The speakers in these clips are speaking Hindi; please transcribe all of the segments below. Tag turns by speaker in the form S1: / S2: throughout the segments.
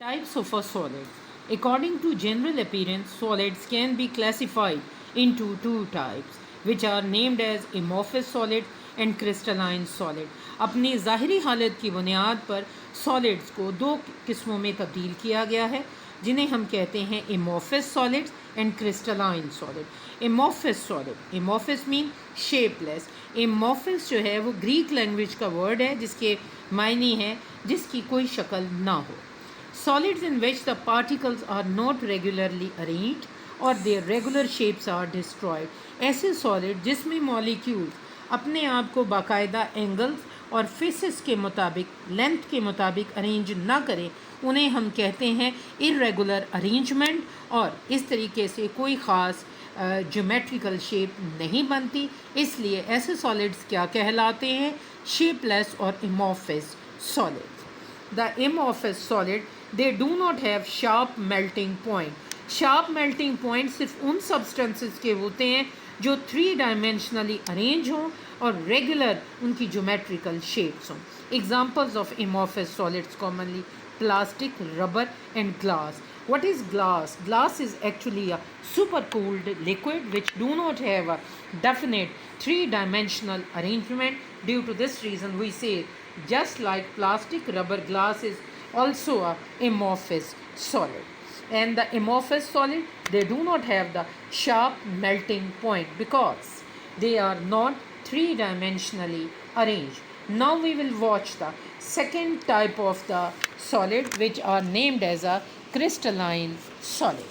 S1: Types of a solid. According to general appearance, solids can be classified into two types, which are named as amorphous solid and crystalline solid. अपनी ज़ाहिरी हालत की बुनियाद पर सॉलिड्स को दो किस्मों में तब्दील किया गया है, जिन्हें हम कहते हैं amorphous solids and crystalline solid. Amorphous solid, amorphous mean shapeless. amorphous जो है वो ग्रीक लैंग्वेज का वर्ड है जिसके मायने हैं जिसकी कोई शक्ल ना हो. Solids in which the particles are not regularly arranged or their regular shapes are destroyed. ऐसे सॉलिड जिसमें मॉलिक्यूल्स अपने आप को बाकायदा एंगल्स और फेसेस के मुताबिक लेंथ के मुताबिक अरेंज ना करें उन्हें हम कहते हैं इरेगुलर अरेंजमेंट, और इस तरीके से कोई ख़ास ज्योमेट्रिकल शेप नहीं बनती. इसलिए ऐसे सॉलिड्स क्या कहलाते हैं? शेपलेस और amorphous solids. The amorphous solid, they do not have sharp melting point. Sharp melting point सिर्फ उन substances के होते हैं जो 3 dimensionally अरेंज हों और रेगुलर उनकी ज्योमेट्रिकल शेप्स हों. Examples of amorphous solids commonly plastic, rubber and glass. What is glass? Glass is actually a supercooled liquid which do not have a definite 3-dimensional arrangement. Due to this reason we say just like plastic, rubber, glass is also a amorphous solid. And the amorphous solid, they do not have the sharp melting point because they are not 3-dimensionally arranged. Now we will watch the second type of the solid, which are named as a crystalline solid.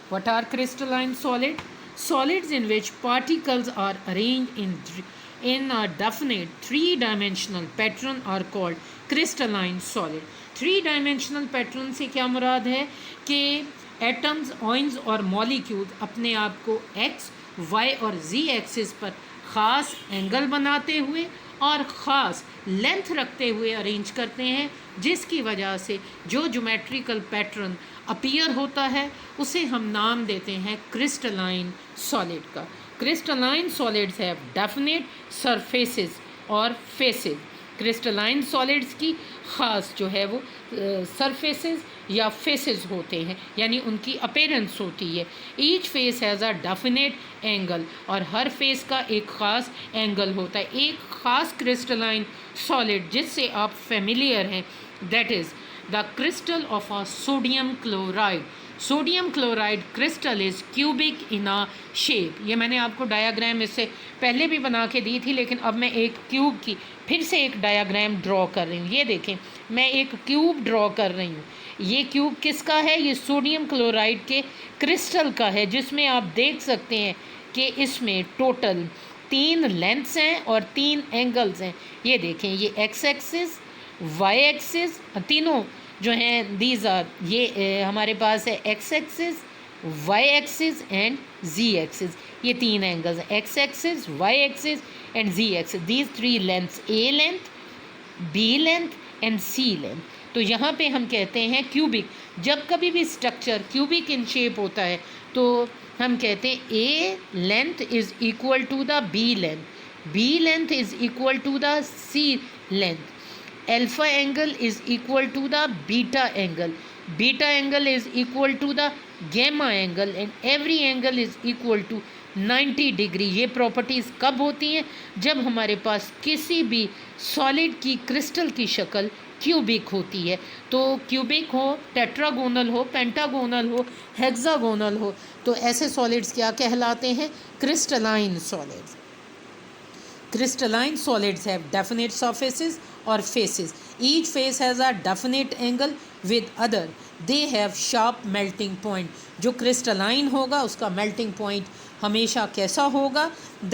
S1: What are crystalline solid? Solids in which particles are arranged in a definite 3-dimensional pattern are called crystalline solid. 3-dimensional pattern से क्या मुराद है कि एटम्स, आयन्स और मॉलिक्यूल्स अपने आप को x, y और z एक्सिस पर ख़ास एंगल बनाते हुए और ख़ास लेंथ रखते हुए अरेंज करते हैं, जिसकी वजह से जो ज्योमेट्रिकल पैटर्न अपीयर होता है उसे हम नाम देते हैं क्रिस्टलाइन सॉलिड का. Crystalline solids have definite surfaces और फेसेस. क्रिस्टलाइन सॉलिड्स की ख़ास जो है वो सरफेसेस या फेसेस होते हैं, यानी उनकी अपीयरेंस होती है. Each face has a definite angle, और हर फेस का एक ख़ास एंगल होता है. एक ख़ास क्रिस्टलाइन सॉलिड जिससे आप फेमिलियर हैं, that is the crystal of a sodium chloride. Sodium chloride crystal is cubic in a shape. ये मैंने आपको डायाग्राम इससे पहले भी बना के दी थी, लेकिन अब मैं एक क्यूब की फिर से एक डायाग्राम ड्रॉ कर रही हूँ. ये देखें, मैं एक क्यूब ड्रॉ कर रही हूँ. ये क्यूब किसका है? ये सोडियम क्लोराइड के क्रिस्टल का है, जिसमें आप देख सकते हैं कि इसमें टोटल 3 लेंथ्स हैं और 3 एंगल्स हैं. ये देखें, ये एक्स एक्सिस, वाई एक्सिस, तीनों जो हैं दीज आर, ये हमारे पास है X axis, Y axis and Z axis. ये 3 एंगल्स हैं, X axis, Y axis and Z axis. These 3 lengths, A length, B length and C length. तो यहाँ पे हम कहते हैं क्यूबिक. जब कभी भी स्ट्रक्चर क्यूबिक इन शेप होता है तो हम कहते हैं A length is equal to the B length, B length is equal to the C length, alpha angle is equal to the beta angle, beta angle is equal to the gamma angle and every angle is equal to 90 degree. ये प्रॉपर्टीज़ कब होती हैं? जब हमारे पास किसी भी सॉलिड की क्रिस्टल की शक्ल क्यूबिक होती है. तो क्यूबिक हो, टेट्रागोनल हो, पेंटागोनल हो, हेक्सागोनल हो, तो ऐसे सॉलिड्स क्या कहलाते हैं? Crystalline solids. Crystalline solids have definite surfaces or faces. Each face has a definite angle with other. They have sharp melting point. जो crystalline होगा उसका melting point हमेशा कैसा होगा?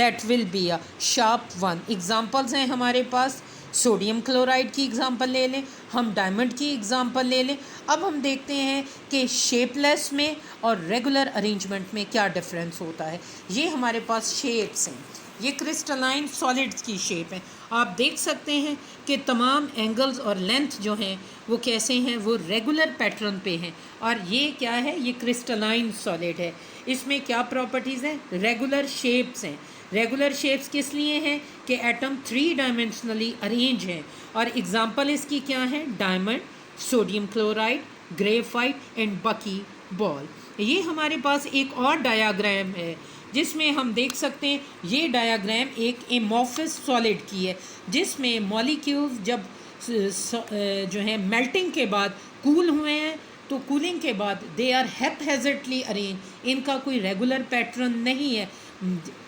S1: That will be a sharp one. Examples हैं हमारे पास. सोडियम क्लोराइड की एग्ज़ाम्पल ले लें, हम डायमंड की एग्ज़ाम्पल ले लें. अब हम देखते हैं कि शेपलेस में और रेगुलर अरेंजमेंट में क्या डिफरेंस होता है. ये हमारे पास शेप्स हैं, ये क्रिस्टलाइन सॉलिड्स की शेप है. आप देख सकते हैं कि तमाम एंगल्स और लेंथ जो हैं वो कैसे हैं? वो रेगुलर पैटर्न पे हैं. और ये क्या है? ये क्रिस्टलाइन सॉलिड है. इसमें क्या प्रॉपर्टीज़ हैं? रेगुलर शेप्स हैं. रेगुलर शेप्स किस लिए हैं? कि एटम 3-डायमेंशनली अरेंज हैं. और एग्ज़ाम्पल इसकी क्या है? Diamond, sodium chloride, graphite and बकी बॉल। ये हमारे पास एक और डायाग्राम है जिसमें हम देख सकते हैं, ये डायाग्राम एक एमॉर्फस सॉलिड की है जिसमें मॉलिक्यूल्स जब जो है मेल्टिंग के बाद कूल हुए हैं तो कूलिंग के बाद दे आर हैप्पैजेडली अरेंज, इनका कोई रेगुलर पैटर्न नहीं है,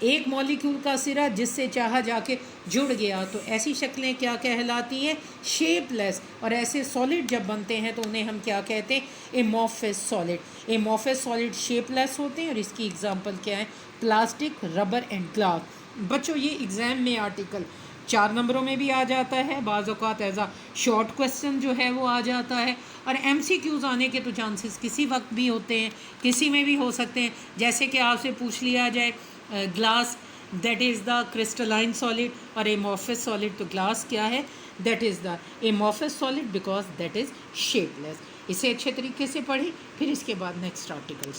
S1: एक मॉलिक्यूल का सिरा जिससे चाहा जाके जुड़ गया, तो ऐसी शक्लें क्या कहलाती हैं, शेपलेस। और ऐसे सॉलिड जब बनते हैं तो उन्हें हम क्या कहते हैं, amorphous solid. Amorphous solid shapeless होते हैं और इसकी एग्जांपल क्या है, प्लास्टिक, रबर एंड ग्लास। बच्चों ये एग्ज़ाम में आर्टिकल 4 नंबरों में भी आ जाता है, बाज़ औक़ात एज आ शॉर्ट क्वेश्चन जो है वो आ जाता है, और MCQs आने के तो चांसेस किसी वक्त भी होते हैं, किसी में भी हो सकते हैं। जैसे कि आपसे पूछ लिया जाए glass that is the crystalline solid और एमॉर्फस सॉलिड, तो ग्लास क्या है, that is the amorphous solid because that is shapeless. इसे अच्छे तरीके से पढ़ें, फिर इसके बाद नेक्स्ट आर्टिकल